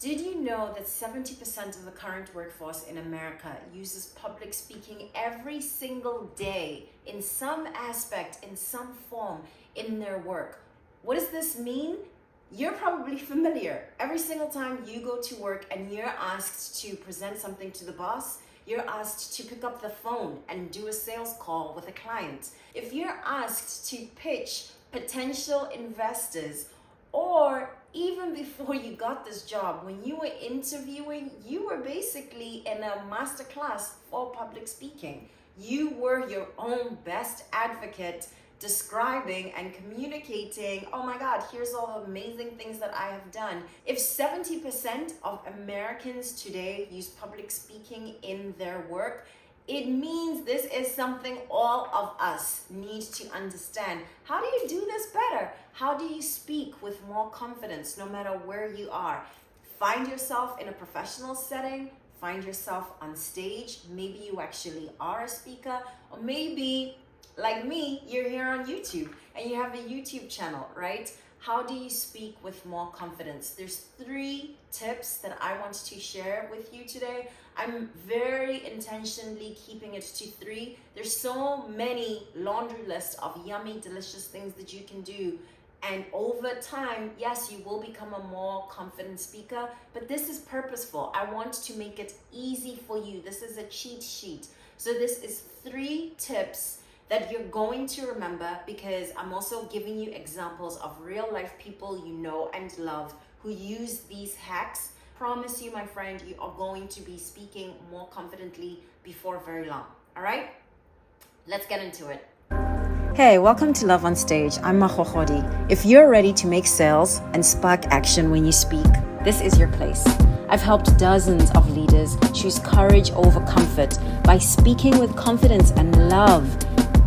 Did you know that 70% of the current workforce in America uses public speaking every single day in some aspect, in some form in their work? What does this mean? You're probably familiar. Every single time you go to work and you're asked to present something to the boss, you're asked to pick up the phone and do a sales call with a client. If you're asked to pitch potential investors, or even before you got this job, when you were interviewing, you were basically in a master class for public speaking. You were your own best advocate, describing and communicating, oh my God, here's all the amazing things that I have done. If 70% of Americans today use public speaking in their work, it means this is something all of us need to understand. How do you do this better? How do you speak with more confidence no matter where you are? Find yourself in a professional setting, find yourself on stage. Maybe you actually are a speaker, or maybe like me, you're here on YouTube and you have a YouTube channel, right? How do you speak with more confidence? There's 3 tips that I want to share with you today. I'm very intentionally keeping it to 3. There's so many laundry lists of yummy, delicious things that you can do. And over time, yes, you will become a more confident speaker, but this is purposeful. I want to make it easy for you. This is a cheat sheet. So this is 3 tips that you're going to remember, because I'm also giving you examples of real life people you know and love who use these hacks. Promise you, my friend, you are going to be speaking more confidently before very long. All right, let's get into it. Hey, welcome to Love on Stage. I'm Magogodi. If you're ready to make sales and spark action when you speak, this is your place. I've helped dozens of leaders choose courage over comfort by speaking with confidence and love,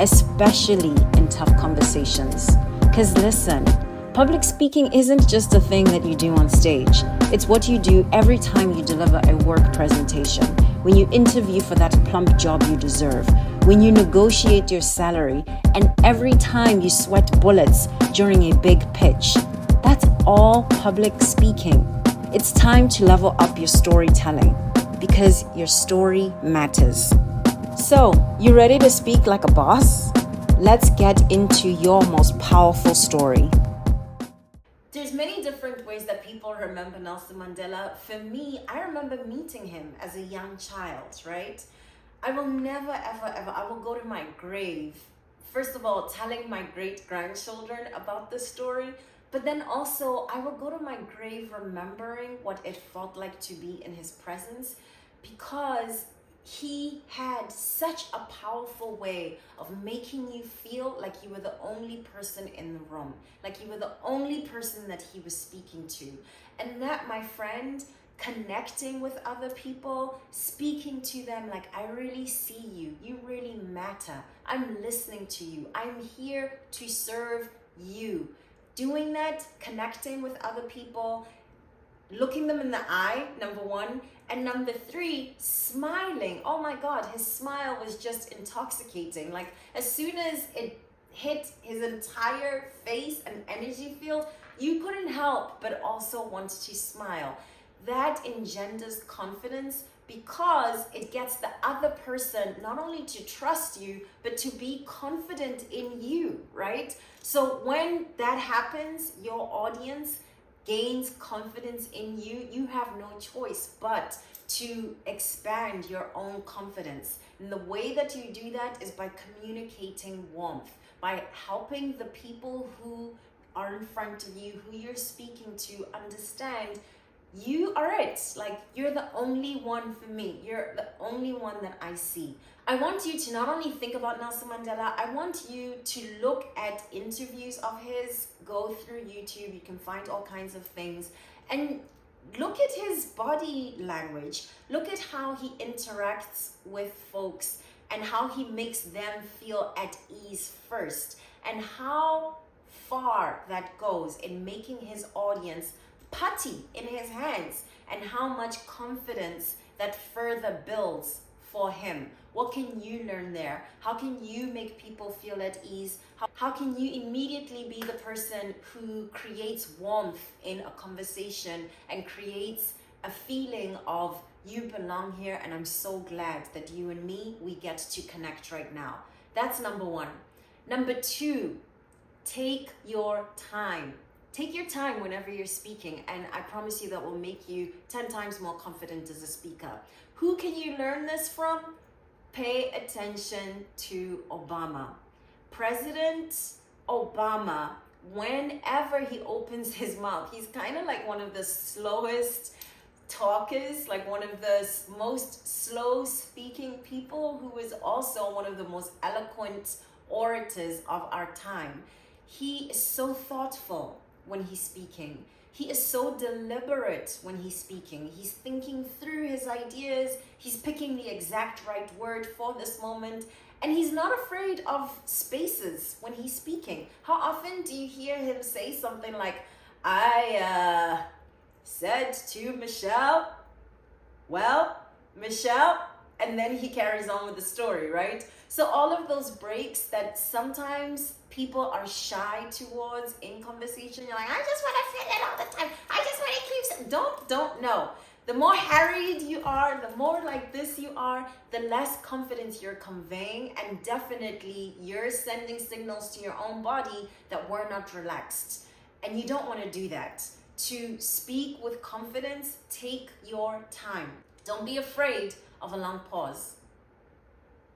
especially in tough conversations. Because listen, public speaking isn't just a thing that you do on stage. It's what you do every time you deliver a work presentation, when you interview for that plump job you deserve, when you negotiate your salary, and every time you sweat bullets during a big pitch. That's all public speaking. It's time to level up your storytelling, because your story matters. So, you ready to speak like a boss? Let's get into your most powerful story. There's many different ways that people remember Nelson Mandela. For me, I remember meeting him as a young child, right? I will never, ever, I will go to my grave, first of all, telling my great-grandchildren about this story, but then also I will go to my grave remembering what it felt like to be in his presence, because he had such a powerful way of making you feel like you were the only person in the room, like you were the only person that he was speaking to. And that, my friend, connecting with other people, speaking to them like, I really see you, you really matter, I'm listening to you, I'm here to serve you. Doing that, connecting with other people, looking them in the eye, number 1, and number 3, smiling. Oh my God, his smile was just intoxicating. Like, as soon as it hit his entire face and energy field, you couldn't help but also want to smile. That engenders confidence, because it gets the other person not only to trust you, but to be confident in you, right? So when that happens, your audience gains confidence in you. You have no choice but to expand your own confidence. And the way that you do that is by communicating warmth, by helping the people who are in front of you, who you're speaking to, understand you are it. Like, you're the only one for me. You're the only one that I see. I want you to not only think about Nelson Mandela, I want you to look at interviews of his, go through YouTube, you can find all kinds of things, and look at his body language. Look at how he interacts with folks and how he makes them feel at ease first, and how far that goes in making his audience putty in his hands, and how much confidence that further builds for him? What can you learn there? How can you make people feel at ease? How can you immediately be the person who creates warmth in a conversation and creates a feeling of you belong here, and I'm so glad that you and me, we get to connect right now. That's number one. Number two, take your time. Take your time whenever you're speaking, and I promise you that will make you 10 times more confident as a speaker. Who can you learn this from? Pay attention to Obama. President Obama, whenever he opens his mouth, he's kind of like one of the slowest talkers, like one of the most slow speaking people, who is also one of the most eloquent orators of our time. He is so thoughtful when he's speaking. He is so deliberate when he's speaking. He's thinking through his ideas. He's picking the exact right word for this moment. And he's not afraid of spaces when he's speaking. How often do you hear him say something like, I said to Michelle, well, Michelle, and then he carries on with the story, right? So all of those breaks that sometimes people are shy towards in conversation, you're like, I just want to say that all the time. I just want to keep saying, don't know. The more harried you are, the more like this you are, the less confidence you're conveying, and definitely you're sending signals to your own body that we're not relaxed. And you don't want to do that. To speak with confidence, take your time. Don't be afraid of a long pause.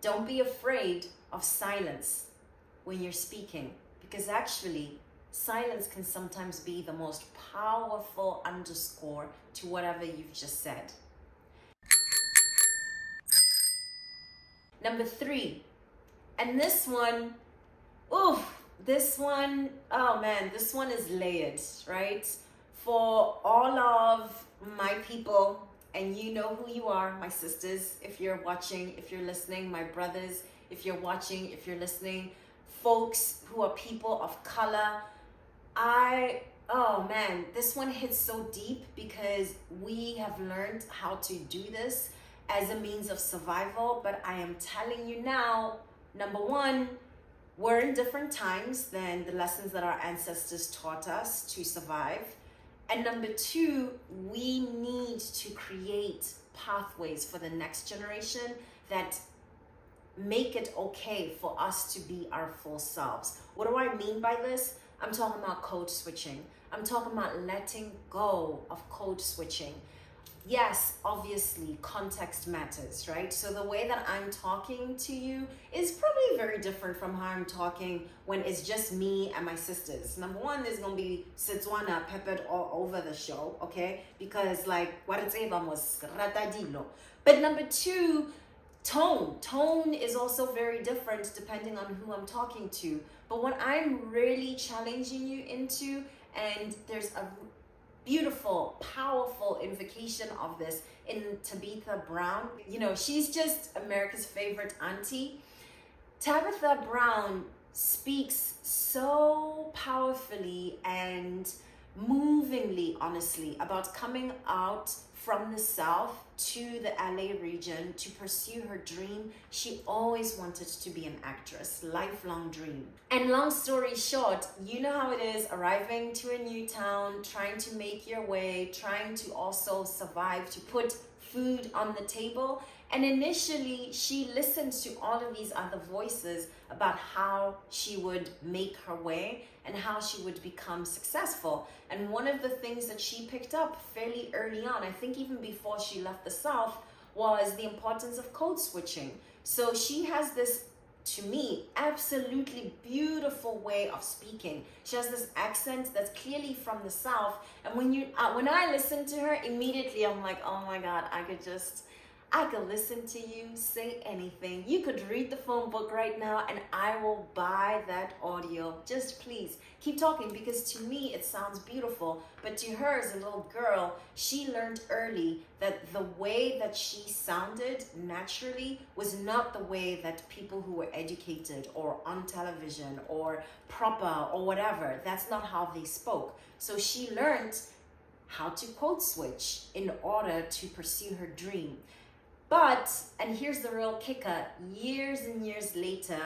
Don't be afraid of silence when you're speaking, because actually silence can sometimes be the most powerful underscore to whatever you've just said. Number three, and this one, oh man, this one is layered, right? For all of my people, and you know who you are, my sisters, if you're watching, if you're listening, my brothers, if you're watching, if you're listening, folks who are people of color, oh man, this one hits so deep because we have learned how to do this as a means of survival. But I am telling you now, number one, we're in different times than the lessons that our ancestors taught us to survive. And number two, we need to create pathways for the next generation that make it okay for us to be our full selves. What do I mean by this? I'm talking about code switching. I'm talking about letting go of code switching. Yes, obviously, context matters, right? So the way that I'm talking to you is probably very different from how I'm talking when it's just me and my sisters. Number one, there's going to be Setswana peppered all over the show, okay? Because like, what it's was ratadilo. But number two, tone is also very different depending on who I'm talking to. But what I'm really challenging you into, and there's a beautiful, powerful invocation of this in Tabitha Brown. You know, she's just America's favorite auntie. Tabitha Brown speaks so powerfully and movingly, honestly, about coming out from the South to the LA region to pursue her dream. She always wanted to be an actress, lifelong dream. And long story short, you know how it is arriving to a new town, trying to make your way, trying to also survive, to put food on the table. And initially, she listened to all of these other voices about how she would make her way and how she would become successful. And one of the things that she picked up fairly early on, I think even before she left the South, was the importance of code switching. So she has this, to me, absolutely beautiful way of speaking. She has this accent that's clearly from the South. And when I listen to her, immediately I'm like, oh my God, I could listen to you say anything. You could read the phone book right now and I will buy that audio. Just please keep talking, because to me it sounds beautiful. But to her as a little girl, she learned early that the way that she sounded naturally was not the way that people who were educated or on television or proper or whatever, that's not how they spoke. So she learned how to code switch in order to pursue her dream. But, and here's the real kicker, years and years later,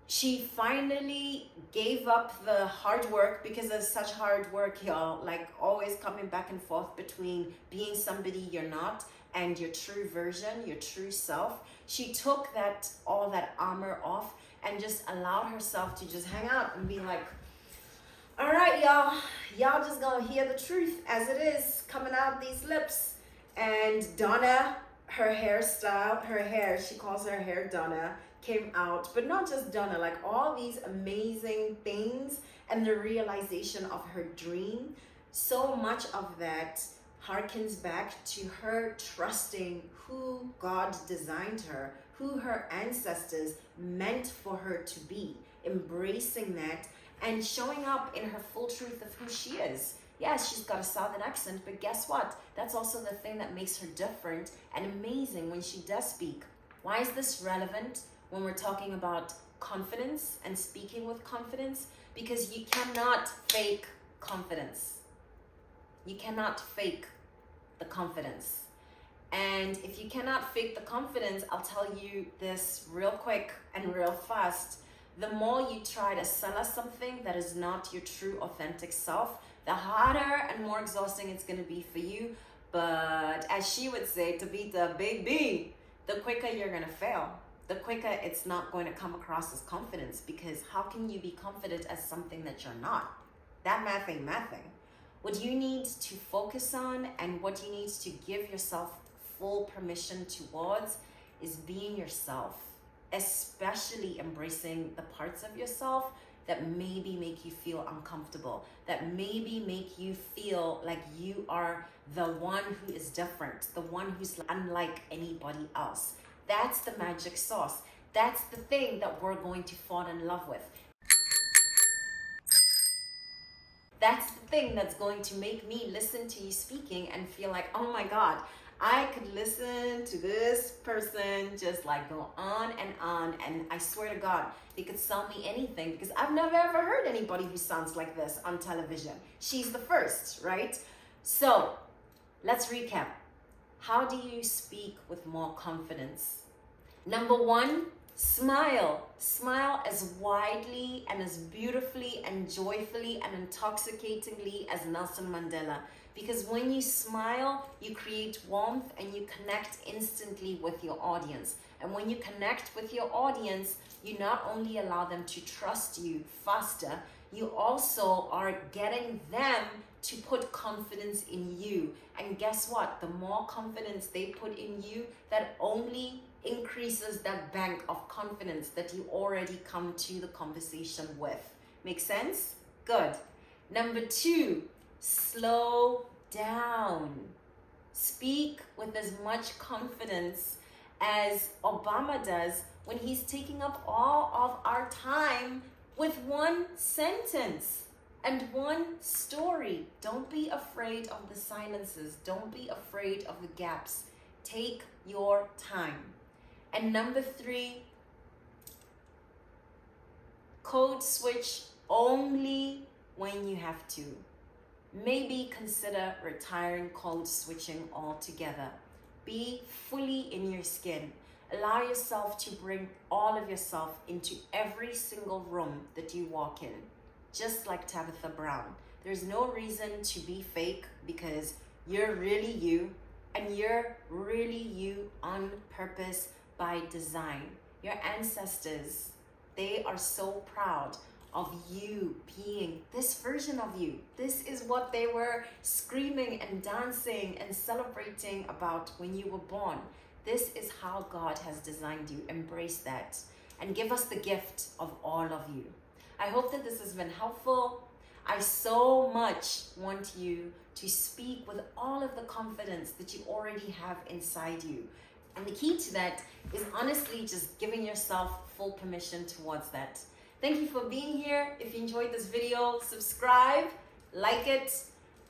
she finally gave up the hard work, because there's such hard work, y'all, like always coming back and forth between being somebody you're not and your true version, your true self. She took all that armor off and just allowed herself to just hang out and be like, all right, y'all just gonna hear the truth as it is coming out these lips. And Donna, her hairstyle, her hair, she calls her hair Donna, came out. But not just Donna, like all these amazing things and the realization of her dream. So much of that harkens back to her trusting who God designed her, who her ancestors meant for her to be, embracing that and showing up in her full truth of who she is. Yes, she's got a southern accent, but guess what? That's also the thing that makes her different and amazing when she does speak. Why is this relevant when we're talking about confidence and speaking with confidence? Because you cannot fake confidence. You cannot fake the confidence. And if you cannot fake the confidence, I'll tell you this real quick and real fast. The more you try to sell us something that is not your true authentic self, the harder and more exhausting it's going to be for you. But as she would say, Tabitha, baby, the quicker you're going to fail, the quicker it's not going to come across as confidence. Because how can you be confident as something that you're not? That math ain't mathing. What you need to focus on and what you need to give yourself full permission towards is being yourself, especially embracing the parts of yourself that maybe make you feel uncomfortable, that maybe make you feel like you are the one who is different, the one who's unlike anybody else. That's the magic sauce. That's the thing that we're going to fall in love with. That's the thing that's going to make me listen to you speaking and feel like, oh my God, I could listen to this person just like go on, and I swear to God, they could sell me anything, because I've never ever heard anybody who sounds like this on television. She's the first, right? So let's recap. How do you speak with more confidence? Number one, smile. Smile as widely and as beautifully and joyfully and intoxicatingly as Nelson Mandela. Because when you smile, you create warmth and you connect instantly with your audience. And when you connect with your audience, you not only allow them to trust you faster, you also are getting them to put confidence in you. And guess what? The more confidence they put in you, that only increases that bank of confidence that you already come to the conversation with. Make sense? Good. Number two, slow down. Speak with as much confidence as Obama does when he's taking up all of our time with one sentence and one story. Don't be afraid of the silences. Don't be afraid of the gaps. Take your time. And number three, code switch only when you have to. Maybe consider retiring code switching altogether. Be fully in your skin. Allow yourself to bring all of yourself into every single room that you walk in. Just like Tabitha Brown. There's no reason to be fake, because you're really you, and you're really you on purpose by design. Your ancestors, they are so proud of you being this version of you. This is what they were screaming and dancing and celebrating about when you were born. This is how God has designed you. Embrace that and give us the gift of all of you. I hope that this has been helpful. I so much want you to speak with all of the confidence that you already have inside you. And the key to that is honestly just giving yourself full permission towards that. Thank you for being here. If you enjoyed this video, subscribe, like it.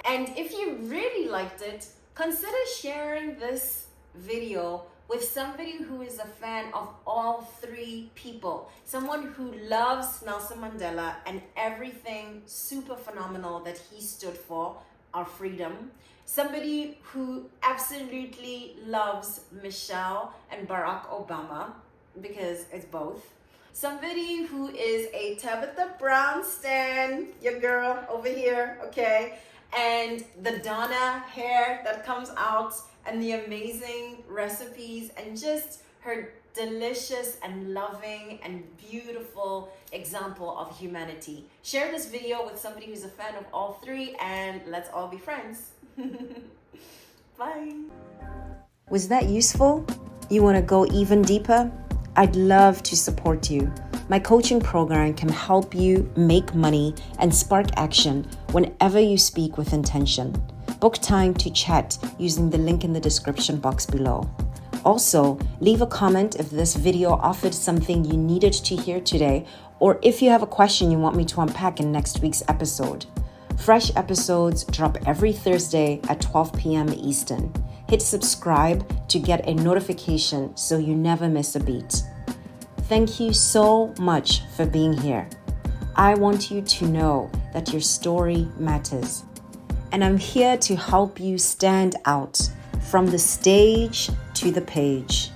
And if you really liked it, consider sharing this video with somebody who is a fan of all three people. Someone who loves Nelson Mandela and everything super phenomenal that he stood for, our freedom. Somebody who absolutely absolutely loves Michelle and Barack Obama, because it's both. Somebody who is a Tabitha Brown stan, your girl over here, okay? And the Donna hair that comes out, and the amazing recipes, and just her delicious and loving and beautiful example of humanity. Share this video with somebody who's a fan of all three, and let's all be friends. Bye. Was that useful? You want to go even deeper? I'd love to support you. My coaching program can help you make money and spark action whenever you speak with intention. Book time to chat using the link in the description box below. Also, leave a comment if this video offered something you needed to hear today, or if you have a question you want me to unpack in next week's episode. Fresh episodes drop every Thursday at 12 p.m. Eastern. Hit subscribe to get a notification so you never miss a beat. Thank you so much for being here. I want you to know that your story matters. And I'm here to help you stand out from the stage to the page.